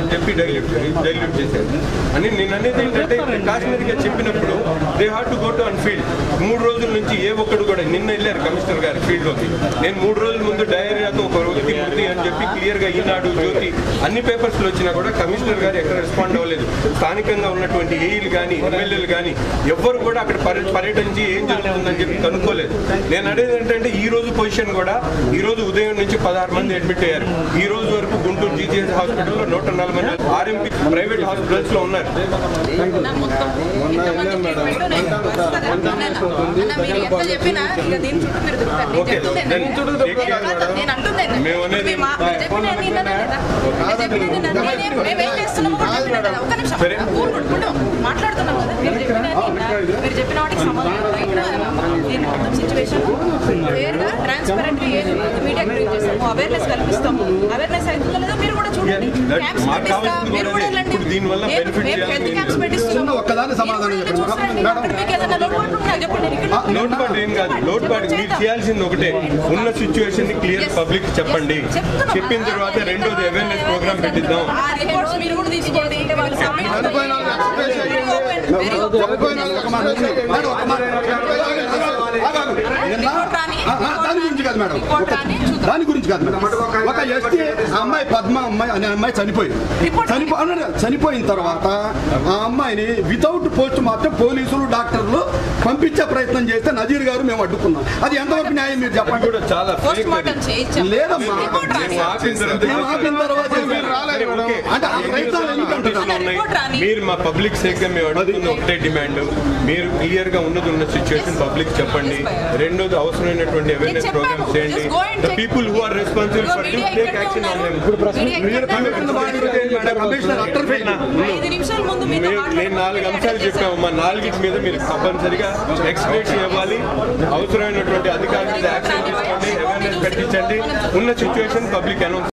అని చెప్పి డైల్యూట్ చేశారు అని నేను అనేది ఏంటంటే కాశ్మీర్గా చెప్పినప్పుడు they have to go to on field. 3 రోజుల నుంచి ఏ ఒక్కడు కూడా నిన్న వెళ్ళారు కమిషనర్ గారు ఫీల్డ్లోకి. నేను 3 రోజుల ముందు డయేరియాతో ఒక వ్యక్తి మృతి అని చెప్పి క్లియర్గా ఈనాడు జ్యోతి అన్ని పేపర్స్లో వచ్చినా కూడా కమిషనర్ గారు ఎక్కడ రెస్పాండ్ అవ్వలేదు. స్థానికంగా ఉన్నటువంటి ఏఈలు కానీ ఎమ్మెల్యేలు కానీ ఎవ్వరు కూడా అక్కడ పర్యటించి ఏం జరుగుతుందని చెప్పి కనుక్కోలేదు. నేను అనేది ఏంటంటే ఈ రోజు పొజిషన్ కూడా ఈ రోజు ఉదయం నుంచి 16 మంది అడ్మిట్ అయ్యారు. ఈ రోజు వరకు గుంటూరు జీజీహెచ్ హాస్పిటల్లో 140 మంది ఆర్ఎంపీ ప్రైవేట్ హాస్పిటల్స్ లో ఉన్నారు. అవేర్నెస్ కల్పిస్తాము. అవేర్నెస్ అవుతుందో లేదో మీరు కూడా చూడండి. లోటుపాటు ఏం కాదు, లోటుపాటు మీరు చేయాల్సింది ఒకటే, ఉన్న సిచ్యువేషన్ ని క్లియర్ పబ్లిక్ చెప్పండి. చెప్పిన తర్వాత రెండోది అవేర్నెస్ ప్రోగ్రామ్ పెట్టిద్దాం. దాని గురించి కాదు మేడం. ఒక ఎస్టీ అమ్మాయి పద్మ అమ్మాయి అనే అమ్మాయి చనిపోయిన తర్వాత ఆ అమ్మాయిని వితౌట్ పోస్ట్ మార్టం పోలీసులు డాక్టర్లు పంపించే ప్రయత్నం చేస్తే నజీర్ గారు మేము అడ్డుకున్నాం. అది ఎంతవరకు న్యాయం మీరు చెప్పండి. కూడా చాలా లేదమ్మా, మీరు మా పబ్లిక్ సేఫ్ గా మేము అడుగుతున్న ఒకటే డిమాండ్, మీరు క్లియర్ గా ఉన్న సిచ్యువేషన్ పబ్లిక్ చెప్పండి. రెండోది అవసరమైనటువంటి అవేర్నెస్ ప్రోగ్రామ్స్ చేయండి. The people who are responsible for this take action on them. నేను 4 అంశాలు చెప్పాము. మా 4 మీద మీరు తప్పనిసరిగా ఎక్స్ప్లెయిన్ ఇవ్వాలి. అవసరమైనటువంటి అధికారుల మీద యాక్షన్ తీసుకోండి, అవేర్నెస్ పెట్టించండి. ఉన్న సిచ్యువేషన్ పబ్లిక్ అనౌన్స్